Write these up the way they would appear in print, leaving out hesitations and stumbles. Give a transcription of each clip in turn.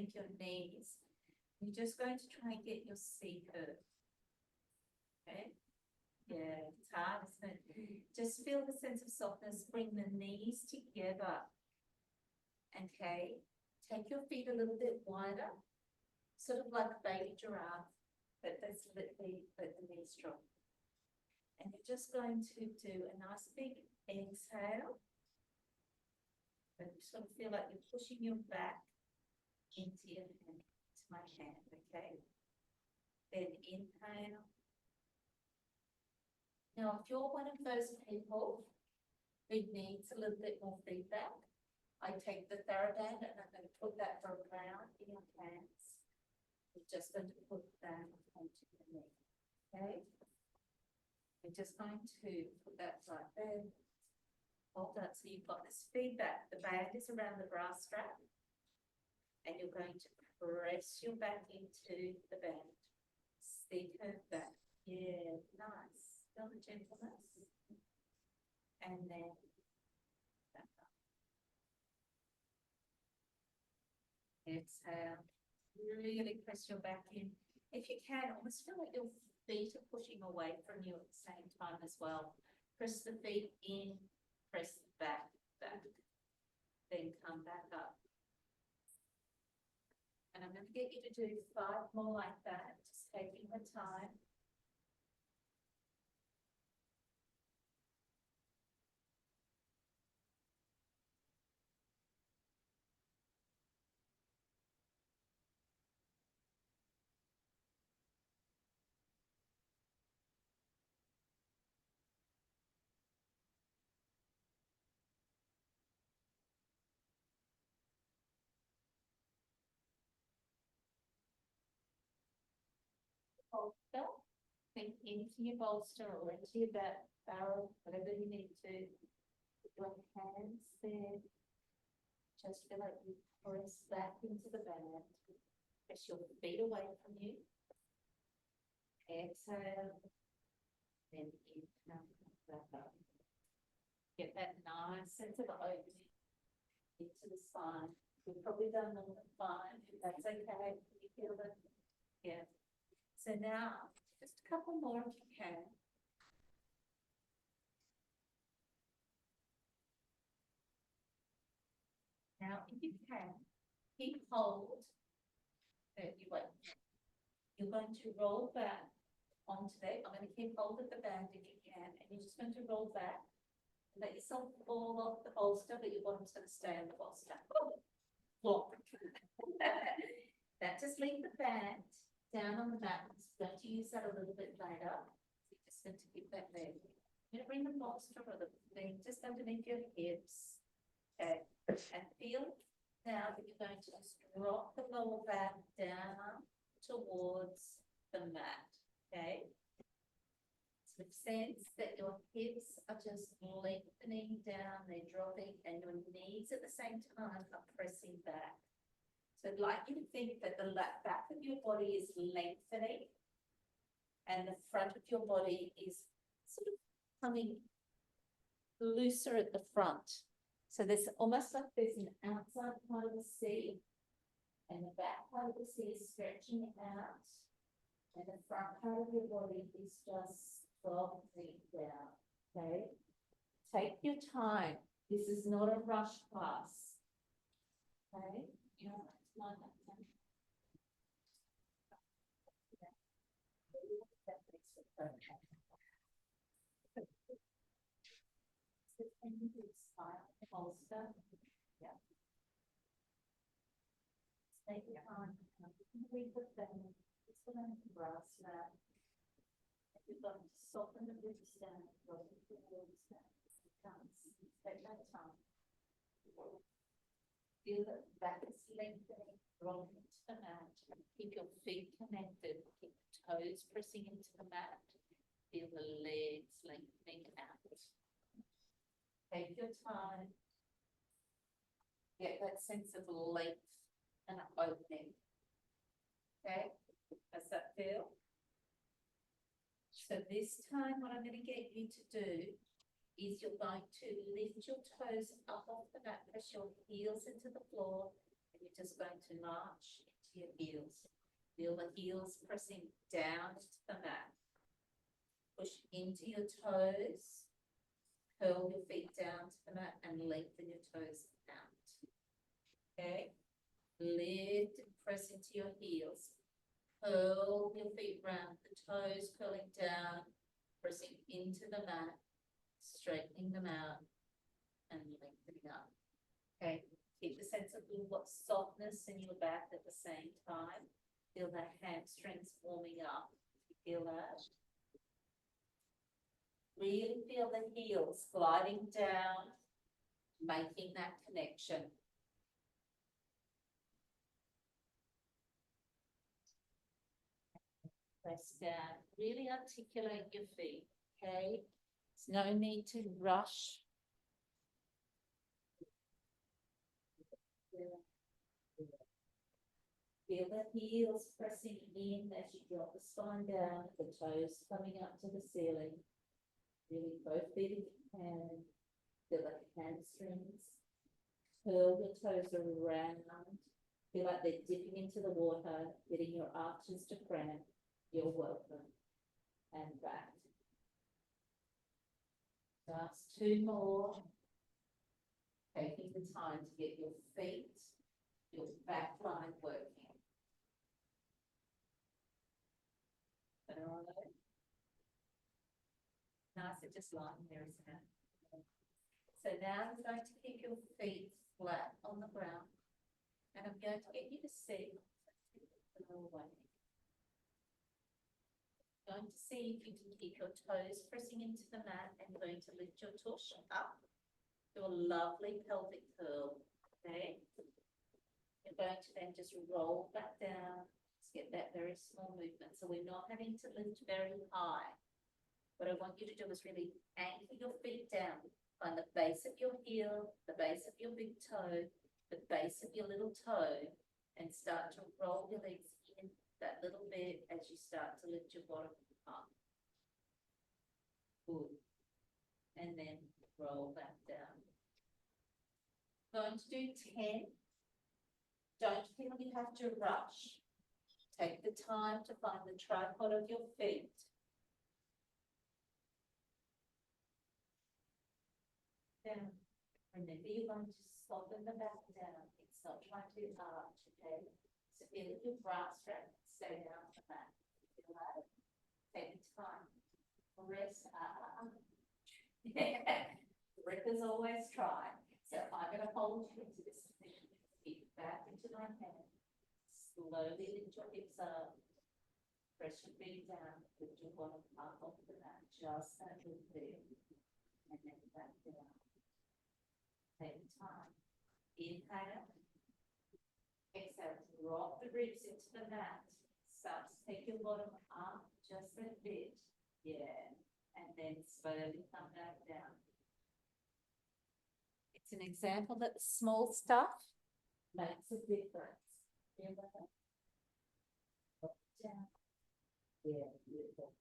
underneath your knees. You're just going to try and get your C curve. Okay? Yeah, it's hard, isn't it? Just feel the sense of softness. Bring the knees together. Okay? Take your feet a little bit wider, sort of like a baby giraffe, but that's let the knees drop. And you're just going to do a nice big exhale. And you sort of feel like you're pushing your back into your hand, to my hand, okay? Then inhale. Now, if you're one of those people who needs a little bit more feedback, I take the TheraBand and I'm going to put that around in your hands. We're just going to put that onto the knee, okay? We're just going to put that right there. Hold that so you've got this feedback. The band is around the bra strap. And you're going to press your back into the band. See curve back. Yeah, nice. Feel the gentleness. And then back up. Exhale. Really press your back in. If you can, almost feel like your feet are pushing away from you at the same time as well. Press the feet in, press the back. Then come back up. And I'm going to get you to do 5 more like that, just taking the time. Bolster, think into your bolster or into your barrel, whatever you need to. Put your hands there. Just feel like you press back into the band. Press your feet away from you. Exhale. Then inhale, back up. Get that nice sense of opening into the spine. We've probably done more than 5, if that's okay. You feel it? Yeah. So now, just a couple more if you can. Now, if you can, keep hold. You're going to roll back onto that. I'm going to keep hold of the band if you can, and you're just going to roll back. Let yourself fall off the bolster, but your bottom's going to stay on the bolster. Flop. That just leave the band down on the mat. I'm going to use that a little bit later. So you're just going to keep that there. You're going to bring the bolster or the thing just underneath your hips. Okay. And feel now that you're going to just drop the lower back down towards the mat. Okay. So sense that your hips are just lengthening down, they're dropping, and your knees at the same time are pressing back. So I'd like you to think that the back of your body is lengthening and the front of your body is sort of coming looser at the front. So there's almost like there's an outside part of the C and the back part of the C is stretching out and the front part of your body is just dropping down, okay? Take your time. This is not a rush class, okay? You don't have to line that down. Bolster. Yeah. Take your time. We put them. It's going to brass now. You're going to soften the ribs down. Take that time. Feel that back is lengthening, roll into the mat. Keep your feet connected. Keep the toes pressing into the mat. Feel the legs lengthening out. Take your time. Get that sense of length and opening. Okay, does that feel? So this time what I'm going to get you to do is you're going to lift your toes up off the mat, press your heels into the floor, And you're just going to march into your heels. Feel the heels pressing down to the mat. Push into your toes. Curl your feet down to the mat and lengthen your toes out. Okay? Lift and press into your heels. Curl your feet round, the toes curling down, pressing into the mat, straightening them out, and lengthening up. Okay, keep the sense of softness in your back at the same time. Feel that hamstrings warming up. You feel that? Really feel the heels gliding down, making that connection. Press down, really articulate your feet, okay? There's no need to rush. Feel the heels pressing in as you drop the spine down, the toes coming up to the ceiling. Really both feet if you can. Feel like hamstrings. Curl your toes around. Feel like they're dipping into the water, getting your arches to cramp. You're welcome. And back. Just 2 more. Taking the time to get your feet, your back line working. All right. Nice, it just lying there, isn't it? So now I'm going to keep your feet flat on the ground, and I'm going to get you to see the little way. Going to see if you can keep your toes pressing into the mat, and you're going to lift your tush up to a lovely pelvic curl. Okay. You're going to then just roll back down. Just get that very small movement. So we're not having to lift very high. What I want you to do is really anchor your feet down. Find the base of your heel, the base of your big toe, the base of your little toe, and start to roll your legs in that little bit as you start to lift your bottom up. Good. And then roll back down. Going to do 10. Don't feel you have to rush. Take the time to find the tripod of your feet. Down. Remember, you're going to soften the back down. It's not trying to arch, okay? So feel your bra strap stay down on the mat. Feel that? Take the time. Rest up. Rickers always try. So I'm going to hold you into this position. Feet back into my hand. Slowly lift your hips up. Press your feet down. Lift your bottom up off the mat. Just that little bit. And then back down. Take the time. Inhale. Exhale. Drop the ribs into the mat. Start to take your bottom up just a bit. Yeah. And then slowly come back down. It's an example that the small stuff makes a difference. Feel that? Up, down. Yeah, beautiful.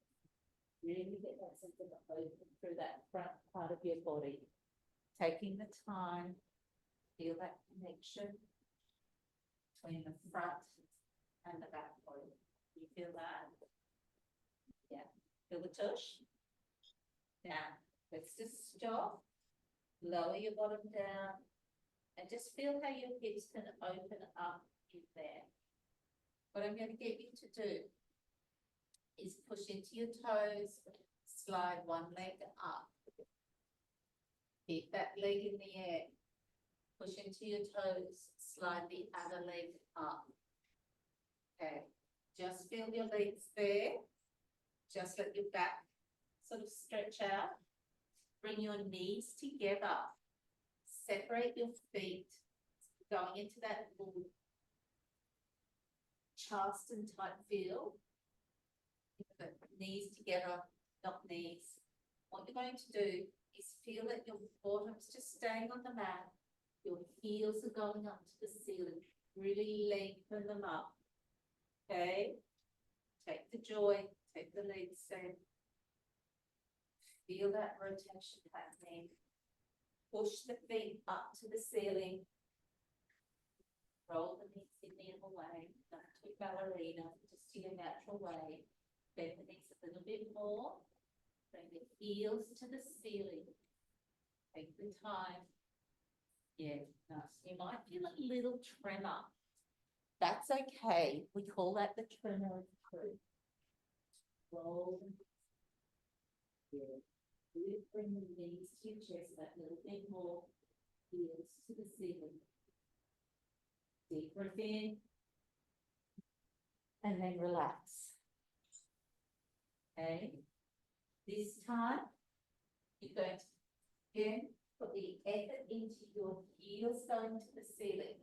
Really get that sense of open through that front part of your body. Taking the time, feel that connection between the front and the back body. You feel that? Yeah. Feel the tush? Now, let's just stop. Lower your bottom down. And just feel how your hips can open up in there. What I'm going to get you to do is push into your toes, slide one leg up. Keep that leg in the air. Push into your toes, slide the other leg up. Okay, just feel your legs there. Just let your back sort of stretch out. Bring your knees together. Separate your feet. Going into that little Charleston type feel. Knees together, not knees. What you're going to do is feel that your bottom's just staying on the mat. Your heels are going up to the ceiling. Really lengthen them up. Okay? Take the joy, take the legs in. Feel that rotation happening. Push the feet up to the ceiling. Roll knees in the other way, not to ballerina, just to your natural way. Bend the knees a little bit more. Bring the heels to the ceiling. Take the time. Yeah, nice. You might feel a little tremor. That's okay. We call that the tremor of truth. Roll. Yeah. Really bring the knees to your chest that little bit more. Heels to the ceiling. Deep breath in. And then relax. Okay. This time, you're going to again put the effort into your heels going to the ceiling.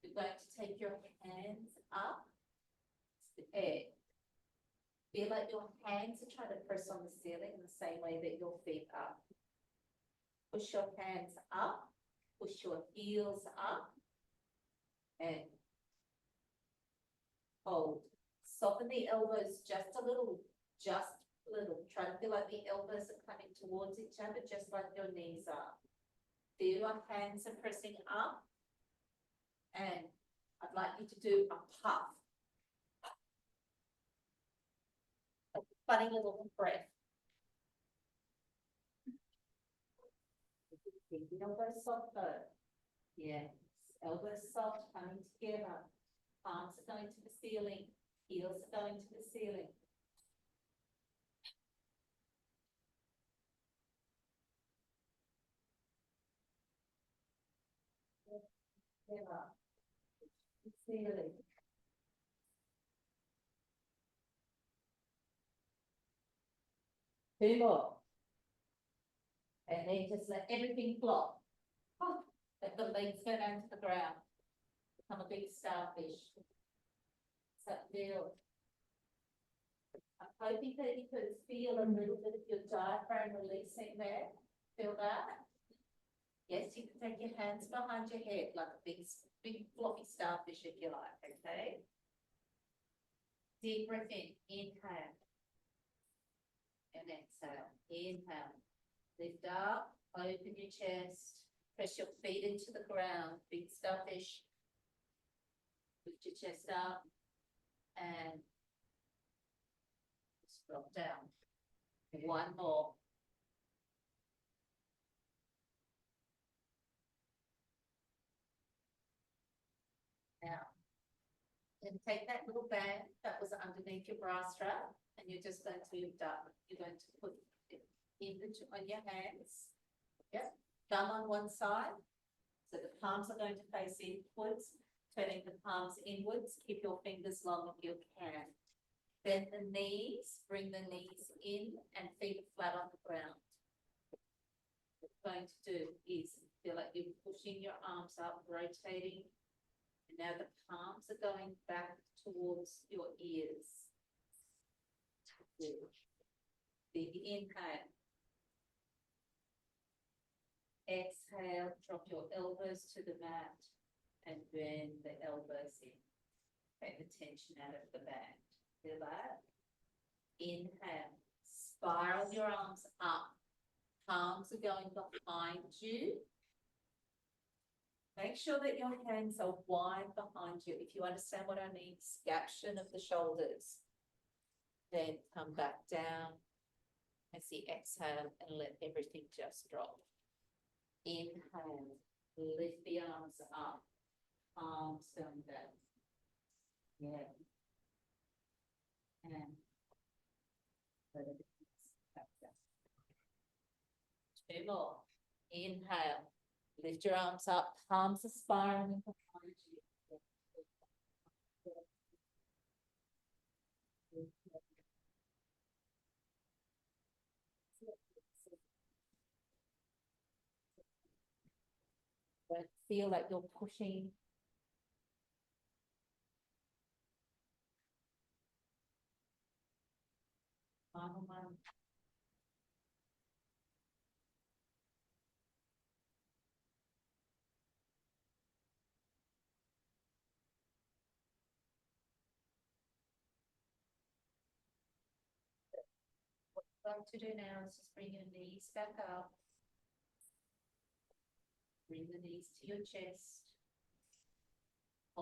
You're going to take your hands up to the air. Feel like your hands are trying to press on the ceiling in the same way that your feet are. Push your hands up, push your heels up, and hold. Soften the elbows just a little, Try to feel like the elbows are coming towards each other, just like your knees are. Feel your hands are pressing up. And I'd like you to do a puff. A funny little breath. Keep the elbows soft though. Yes. Elbows soft, coming together. Arms are going to the ceiling. Heels are going to the ceiling. Together. Ceiling. Two more. And then just let everything flop. Oh, let the legs go down to the ground. Become a big starfish. So feel. I'm hoping that you could feel a little bit of your diaphragm releasing there. Feel that? Yes, you can take your hands behind your head like a big floppy starfish if you like, okay? Deep breath in, inhale. And exhale, inhale. Lift up, open your chest, press your feet into the ground, big starfish. Lift your chest up and just drop down. One more. Now, and take that little band that was underneath your bra strap, and you're just going to lift up. You're going to put it on your hands. Yep. Thumb on one side. So the palms are going to face inwards, turning the palms inwards. Keep your fingers long if you can. Bend the knees, bring the knees in, and feet flat on the ground. What you're going to do is feel like you're pushing your arms up, rotating. And now the palms are going back towards your ears. Big inhale. Exhale, drop your elbows to the mat and bend the elbows in. Take the tension out of the back. Feel that? Inhale. Spiral your arms up. Palms are going behind you. Make sure that your hands are wide behind you. If you understand what I mean, scaption of the shoulders. Then come back down as the exhale and let everything just drop. Inhale, lift the arms up, palms going down. Yeah. And let it back down. Two more. Inhale, lift your arms up, palms are spiraling behind you. Don't feel like you're pushing. Final one. What I'm going to do now is just bring your knees back up. Bring the knees to your chest.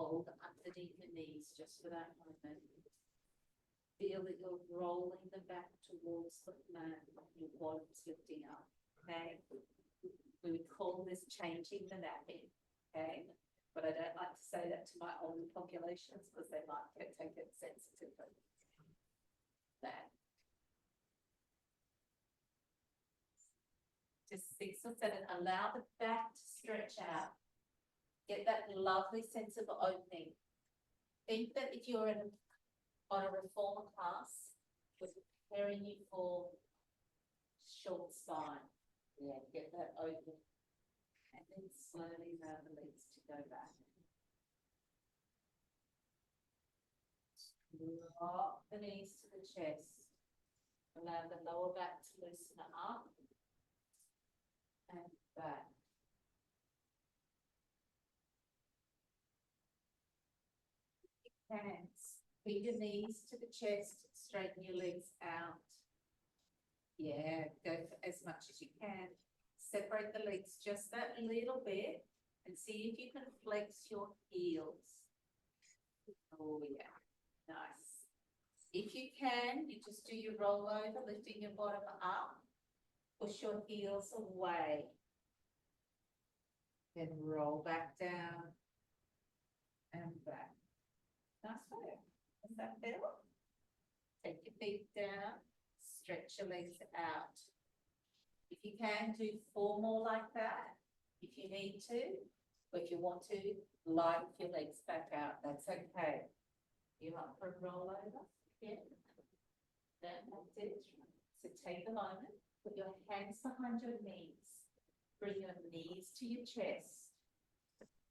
hold underneath the knees just for that moment. Feel that you're rolling them back towards the mat, your bottom's lifting up, okay? We would call this changing the napping, okay? But I don't like to say that to my older populations because they might take it sensitively. That. Just 6 or 7, allow the back to stretch out. Get that lovely sense of opening. Think that if you're on a reformer class, we're preparing you for short spine. Yeah, get that open. And then slowly allow the legs to go back. Drop the knees to the chest. Allow the lower back to loosen up. And back. Hands. Bring your knees to the chest. Straighten your legs out. Yeah, go for as much as you can. Separate the legs just that little bit and see if you can flex your heels. Oh yeah, nice. If you can, you just do your roll over, lifting your bottom up. Push your heels away. Then roll back down and back. Nice work. Does that feel? Take your feet down, stretch your legs out. If you can, do 4 more like that, if you need to, or if you want to, light your legs back out, that's okay. You up for a roll over? Yeah. That's it. So take a moment, put your hands behind your knees, bring your knees to your chest.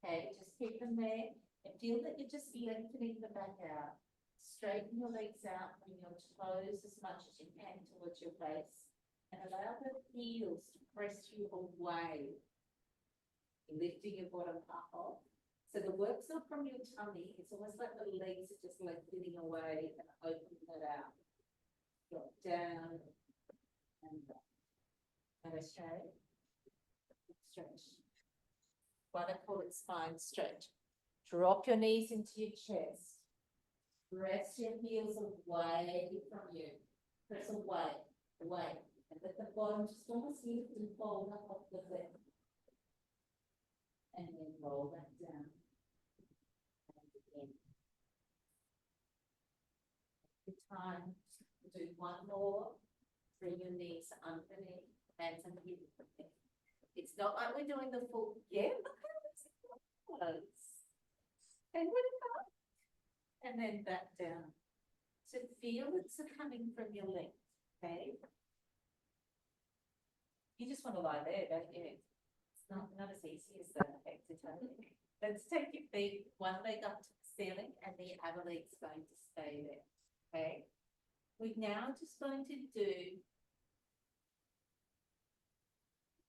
Okay, just keep them there and feel that you're just lengthening the back out. Straighten your legs out, bring your toes as much as you can towards your face. And allow the heels to press you away, lifting your bottom up. So the work's not from your tummy, it's almost like the legs are just lengthening away and opening it out. Drop down and back. Okay. Stretch. Why I call it spine stretch. Drop your knees into your chest. Press your heels away from you. Press away, away. And let the bottom just almost lift and fold up off the lip. And then roll that down. And again. Every time, do 1 more. Bring your knees underneath, hands underneath. It's not like we're doing the full, yeah, look how this was. And what about? And then back down. So feel it's coming from your leg, okay? You just want to lie there, don't you? It's not as easy as that, actually. Let's take your feet, one leg up to the ceiling and the other leg's going to stay there, okay? We're now just going to do,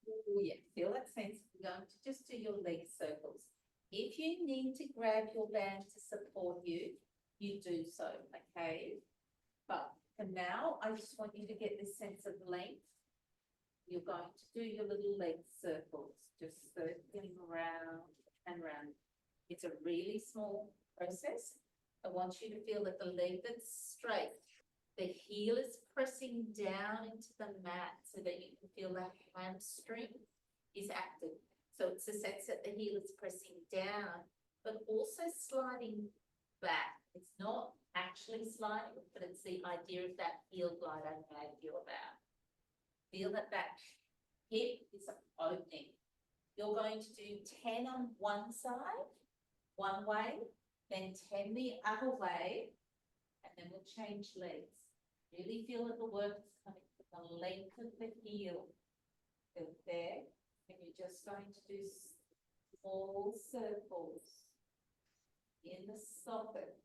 oh yeah, feel that sense. We're going to just do your leg circles. If you need to grab your band to support you, you do so, okay? But for now, I just want you to get this sense of length. You're going to do your little leg circles, just circling around and round. It's a really small process. I want you to feel that the leg that's straight, the heel is pressing down into the mat so that you can feel the hamstring is active. So it's a sense that the heel is pressing down, but also sliding back. It's not actually sliding, but it's the idea of that heel glide I had you about. Feel that that hip is opening. You're going to do 10 on one side, one way, then 10 the other way, and then we'll change legs. Really feel that the work is coming from the length of the heel. Feel there, and you're just going to do small circles in the socket.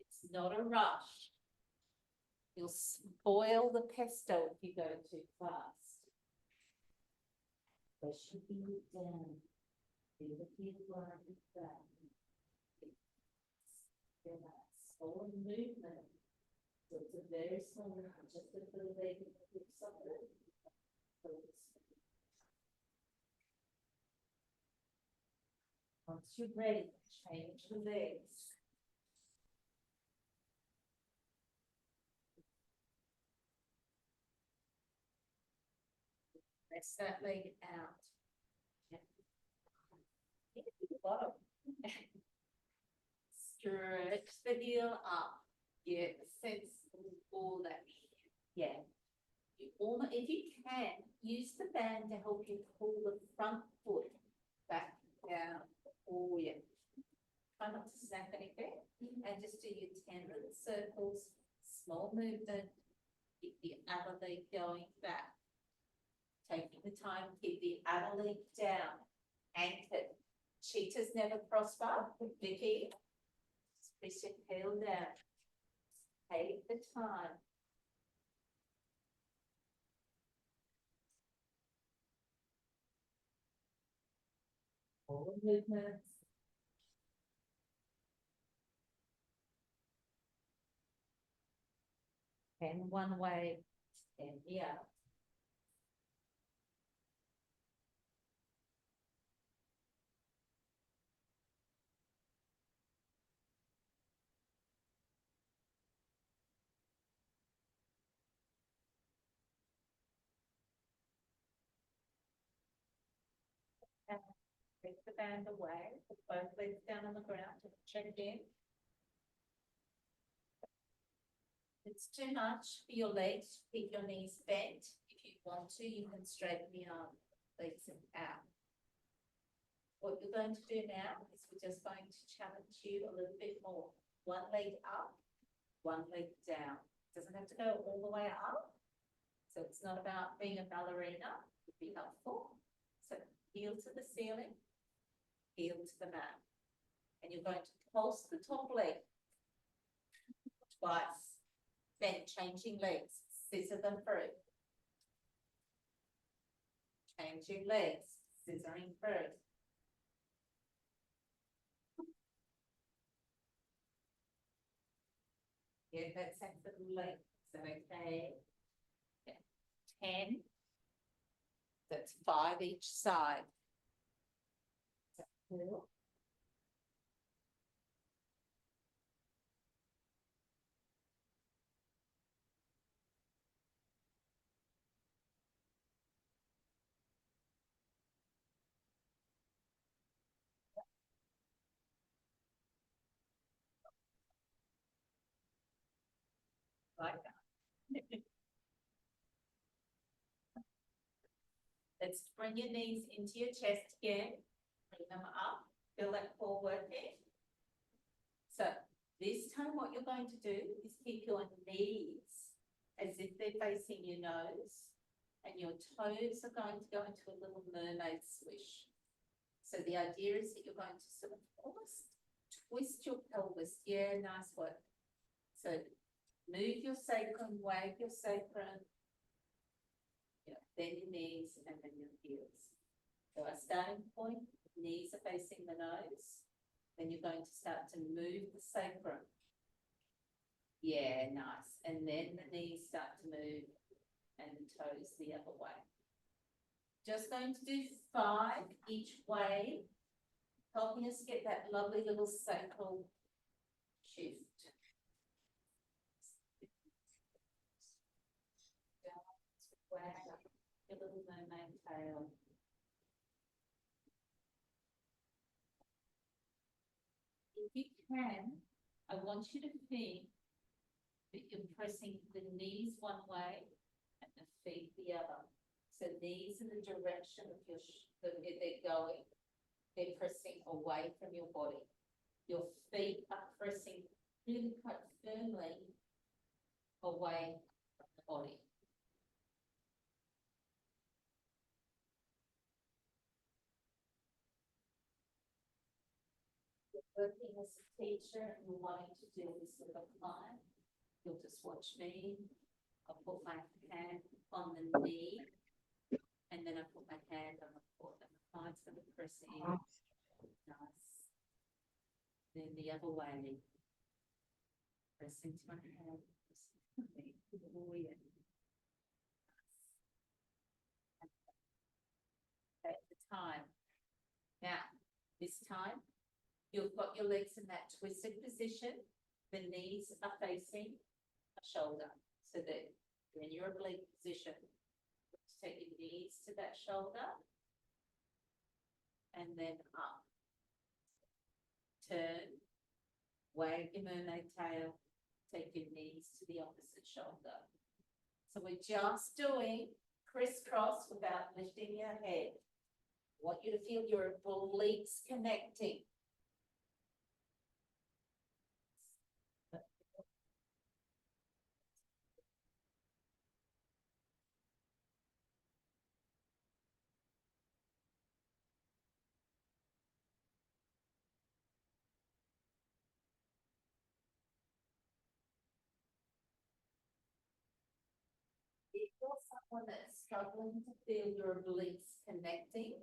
It's not a rush. You'll spoil the pesto if you go too fast. Press your heel down. Feel the heel line back. Feel that slow movement. So it's a very small movement, just a little leg in the hip socket. Once you're ready, change the legs. Press that leg out. Bottom. Stretch the heel up. Get a sense of all that. Yeah. If you can, use the band to help you pull the front foot back down. Oh, yeah. Try not to snap anything. And just do your 10 little circles, small movement. Keep the other leg going back. Taking the time, keep the other leg down. Anchored. Cheetahs never prosper. Vicky, press your heel down. Take the time. All the movements. And one way, and the other. Take the band away, put both legs down on the ground, check again. It's too much for your legs, keep your knees bent. If you want to, you can straighten the arm, legs out. What you're going to do now is we're just going to challenge you a little bit more. One leg up, one leg down. Doesn't have to go all the way up. So it's not about being a ballerina, it would be helpful. So heel to the ceiling, heel to the mat. And you're going to pulse the top leg twice. Then changing legs, scissor them through. Changing legs, scissoring through. Get that sense of length. Is that okay? Yeah. 10. That's 5 each side. Is that cool? Like that. Let's bring your knees into your chest again. Bring them up. Feel that core working. So this time what you're going to do is keep your knees as if they're facing your nose, and your toes are going to go into a little mermaid swish. So the idea is that you're going to sort of almost twist your pelvis. Yeah, nice work. So move your sacrum, wag your sacrum. Yeah, bend your knees and then your heels. So our starting point, knees are facing the nose. Then you're going to start to move the sacrum. Yeah, nice. And then the knees start to move and the toes the other way. Just going to do 5 each way, helping us get that lovely little sacral shift. Wag your little mermaid tail. If you can, I want you to think that you're pressing the knees one way and the feet the other. So knees in the direction of your they're going. They're pressing away from your body. Your feet are pressing really quite firmly away from the body. Working as a teacher and you're wanting to do this with a client, you'll just watch me. I'll put my hand on the knee and then I put my hand on the foot and the client's going to press in. Nice. Then the other way. Press into my hand. Oh, yeah. Nice. At the time. Now, This time, you've got your legs in that twisted position. The knees are facing a shoulder, so that you're in your oblique position. Take your knees to that shoulder, and then up. Turn, wag your mermaid tail, take your knees to the opposite shoulder. So we're just doing crisscross without lifting your head. I want you to feel your obliques connecting. If you're someone that's struggling to feel your obliques connecting,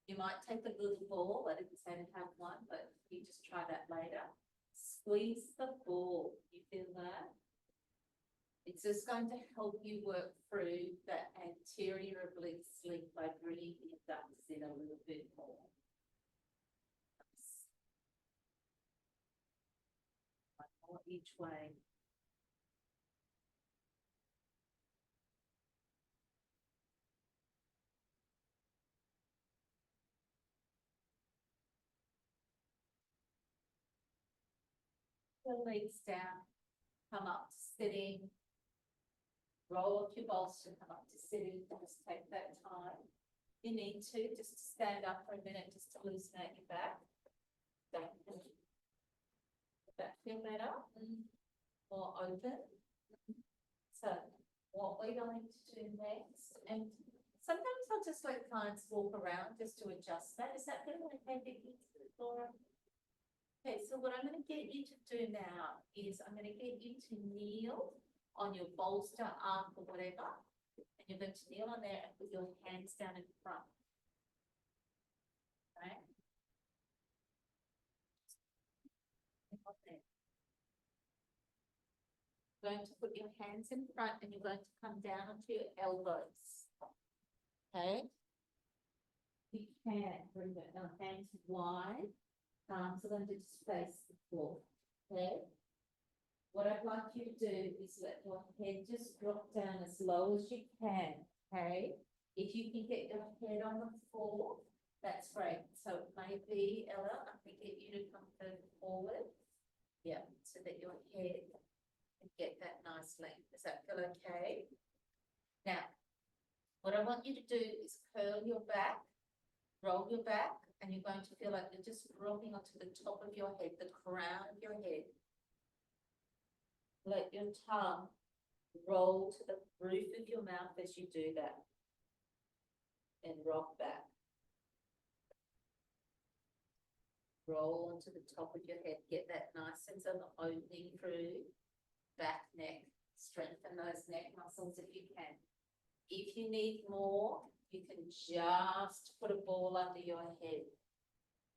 you might take a little ball. I didn't say to have one, but you just try that later. Squeeze the ball. You feel that? It's just going to help you work through that anterior oblique sleep by bringing your ducts in a little bit more. One more each way. The legs down, come up to sitting, roll off your bolster, come up to sitting, just take that time. You need to just stand up for a minute just to loosen out your back. Does that feel better? More open. So what we're going to do next, and sometimes I'll just let clients walk around just to adjust that. Is that feeling okay, Vicky, Laura? Okay, so what I'm going to get you to do now is I'm going to get you to kneel on your bolster, arm, or whatever. And you're going to kneel on there and put your hands down in front. Okay? You're going to put your hands in front and you're going to come down onto your elbows. Okay? You can bring your hands wide. So then just face the floor, okay? What I'd like you to do is let your head just drop down as low as you can, okay? If you can get your head on the floor, that's great. So maybe, Ella, I can get you to come further forward. Yeah, so that your head can get that nice length. Does that feel okay? Now, what I want you to do is curl your back, roll your back, and you're going to feel like you're just dropping onto the top of your head, the crown of your head. Let your tongue roll to the roof of your mouth as you do that. And rock back. Roll onto the top of your head. Get that nice sense of opening through back, neck. Strengthen those neck muscles if you can. If you need more, you can just put a ball under your head.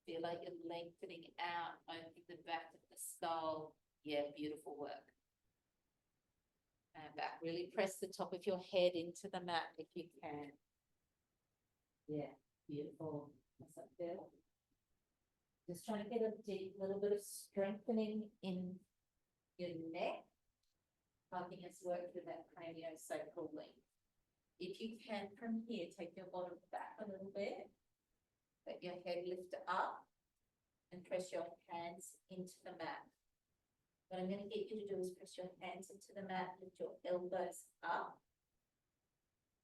Feel like you're lengthening out, opening the back of the skull. Yeah, beautiful work. And back, really press the top of your head into the mat if you can. Yeah, beautiful. How's that feel? Just trying to get a deep little bit of strengthening in your neck, helping us work through that craniosacral link. If you can, from here, take your bottom back a little bit. Let your head lift up and press your hands into the mat. What I'm going to get you to do is press your hands into the mat, lift your elbows up.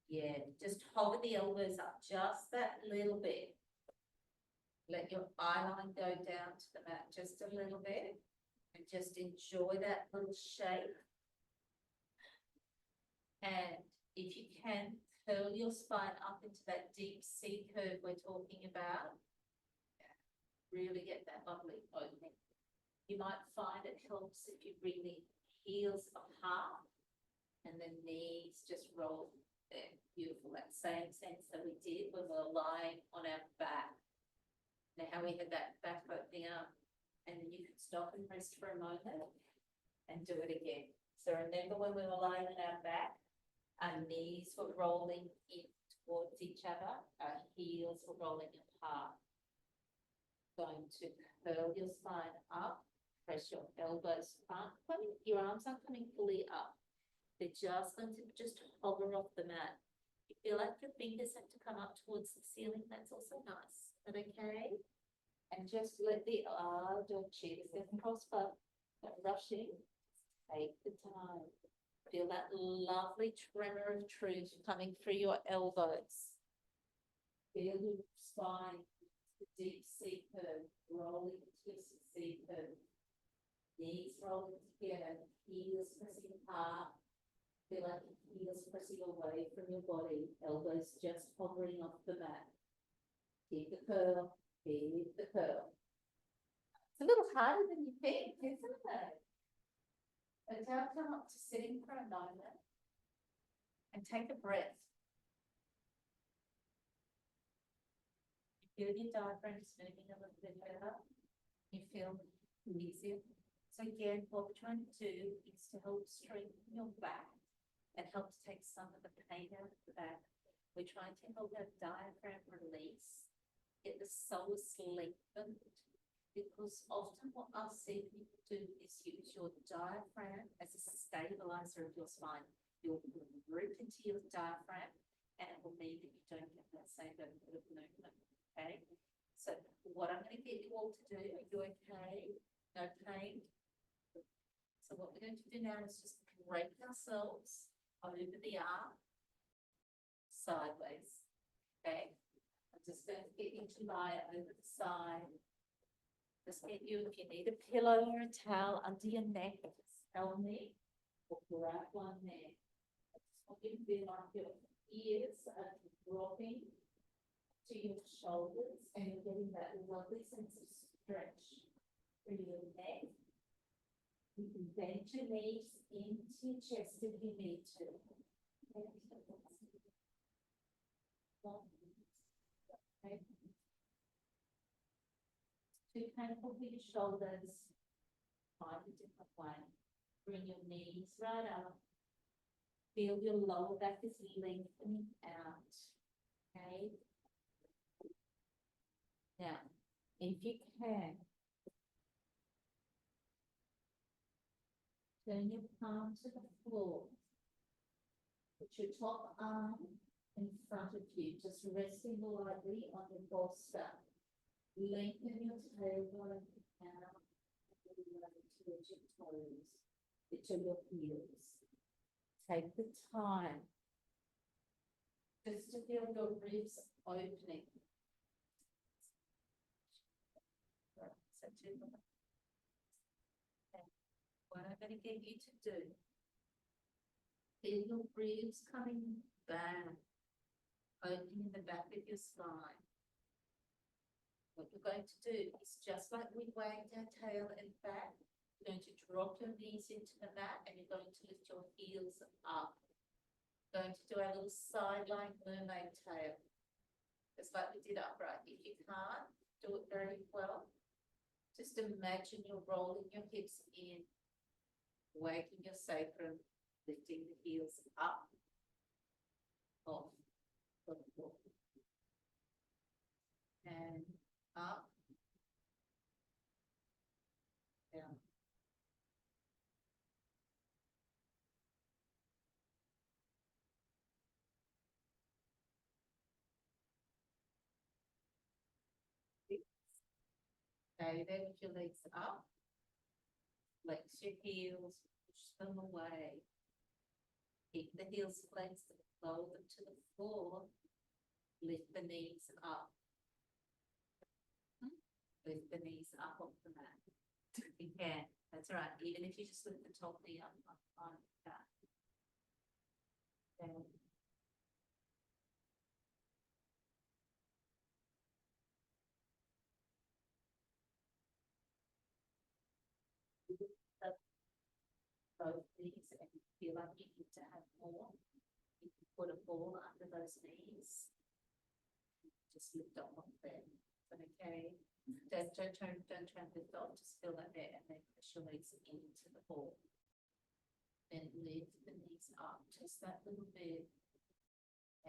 Yeah, just hover the elbows up just that little bit. Let your eye line go down to the mat just a little bit and just enjoy that little shape. And if you can, curl your spine up into that deep C curve we're talking about. Really get that lovely opening. You might find it helps if you bring the heels apart and the knees just roll there. Beautiful. That same sense that we did when we were lying on our back. Now how we had that back opening up, and then you can stop and rest for a moment and do it again. So remember when we were lying on our back, our knees were rolling in towards each other, our heels were rolling apart. Going to curl your spine up, press your elbows aren't coming, your arms aren't coming fully up. They're just going to just hover off the mat. You feel like your fingers have to come up towards the ceiling, that's also nice. Is that okay? And just let the, don't cheat, it's going to prosper. Not rushing, take the time. Feel that lovely tremor of truth coming through your elbows. Feel your spine, the deep C curve, rolling into your C curve. Knees rolling together, heels pressing apart. Feel like the heels pressing away from your body, elbows just hovering off the mat. Keep the curl, keep the curl. It's a little harder than you think, isn't it? But now come up to sitting for a moment and take a breath. You feel your diaphragm is moving a little bit better. You feel easier. So again, what we're trying to do is to help strengthen your back and help to take some of the pain out of the back. We're trying to help our diaphragm release, get the psoas lengthened. Because often what I'll see people do is use your diaphragm as a stabilizer of your spine. You'll root into your diaphragm and it will mean that you don't get that same bit of movement, okay? So what I'm going to get you all to do, are you okay? No pain? So what we're going to do now is just break ourselves over the arm, sideways, okay? I'm just going to get you to lie over the side. Just get you, if you need a pillow or a towel under your neck, tell me, or grab one there. I just want you to feel like your ears are dropping to your shoulders and you're getting that lovely sense of stretch through your neck. You can bend your knees into your chest if you need to. Okay. Too painful for your shoulders, find a different way. Bring your knees right up. Feel your lower back is lengthening out. Okay. Now, if you can, turn your palm to the floor. Put your top arm in front of you, just resting lightly on your bolster. Lengthen your tailbone out towards your toes, to your heels. Take the time just to feel your ribs opening. Okay. What I'm going to get you to do, feel your ribs coming back, opening the back of your spine. What you're going to do is just like we wagged our tail and back, you're going to drop your knees into the mat and you're going to lift your heels up. You're going to do our little sideline mermaid tail, just like we did upright. If you can't do it very well, just imagine you're rolling your hips in, wagging your sacrum, lifting the heels up, off, the floor, and up, down. Stay there with your legs up, flex your heels, push them away. Keep the heels flexed, lower them to the floor, lift the knees up. Lift the knees up off the mat. If you can, that's right. Even if you just lift the top knee up on that. Then both knees, and you feel like you need to have more, you can put a ball under those knees. Just lift up off there. Okay. Don't try and lift off, just feel like that and then push your legs into the ball. Then lift the knees up just that little bit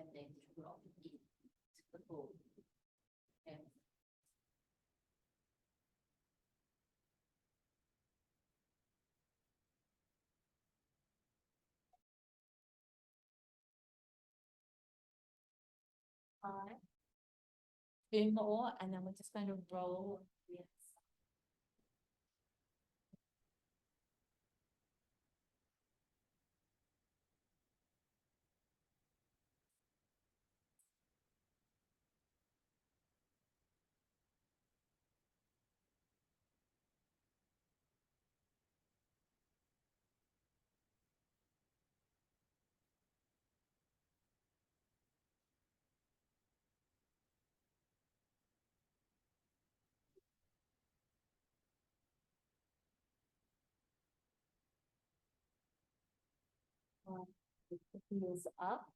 and then drop into the ball. And Five. Two more, and then we're just going to roll the inside. Lift the heels up.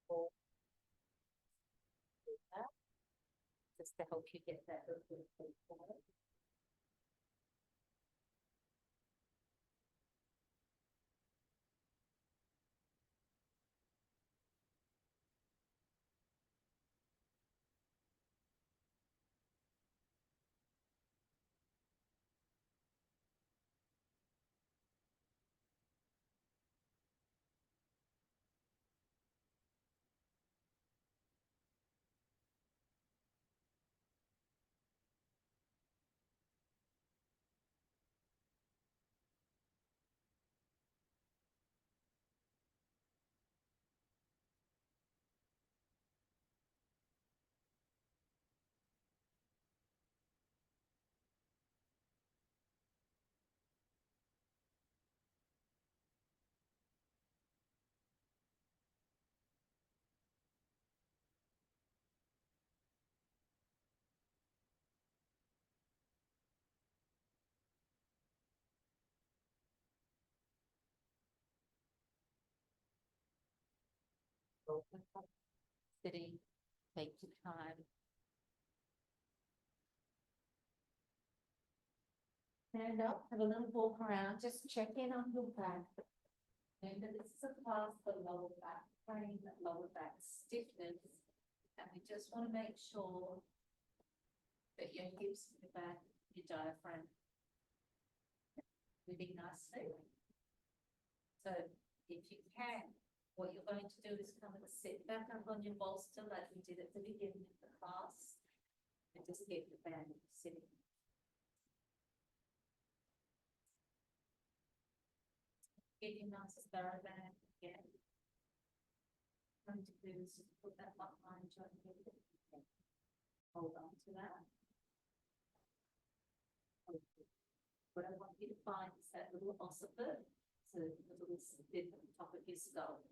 Four. Just to help you get that little bit forward. Sitting, take your time. Stand up, have a little walk around, just check in on your back. Remember, this is a class for lower back pain, lower back stiffness. And we just want to make sure that your hips and your back, your diaphragm, moving nicely. So if you can, what you're going to do is come and sit back up on your bolster like we did at the beginning of the class, and just get the band sitting. Get your nice thorough band again. What I'm going to do is put that behind your head. Hold on to that. What I want you to find is that little occiput, so the little dip at the top of your skull.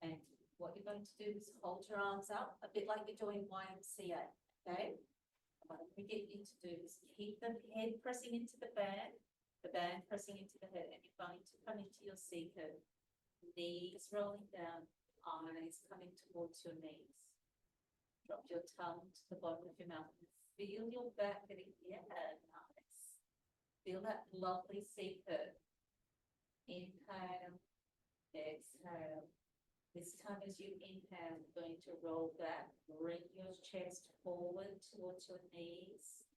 And what you're going to do is hold your arms up, a bit like you're doing YMCA, okay? And what I'm going to get you to do is keep the head pressing into the band pressing into the head, and you're going to come into your C curve. Knees rolling down, eyes coming towards your knees. Drop your tongue to the bottom of your mouth and feel your back getting, yeah, nice. Feel that lovely C curve. Inhale, exhale. This time as you inhale, you're going to roll back, bring your chest forward towards your knees,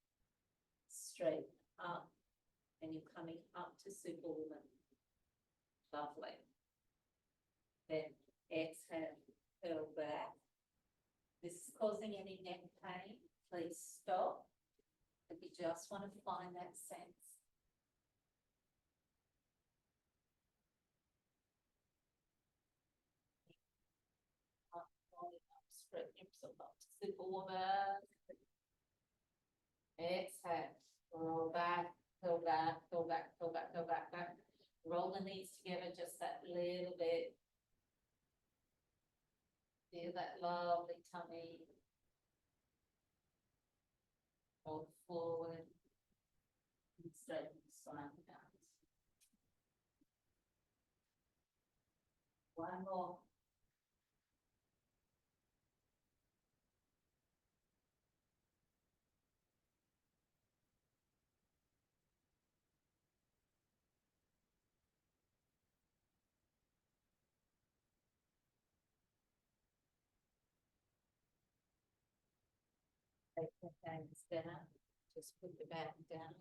straight up, and you're coming up to Superwoman. Lovely. Then exhale, curl back. This is causing any neck pain, please stop. If you just want to find that sense. forward. Exhale, roll back, pull back, pull back, pull back, pull back, back. Roll the knees together just that little bit. Feel that lovely tummy. Roll forward. And straighten the spine out. One more. Take the hands down. Just put the back down.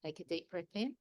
Take a deep breath in.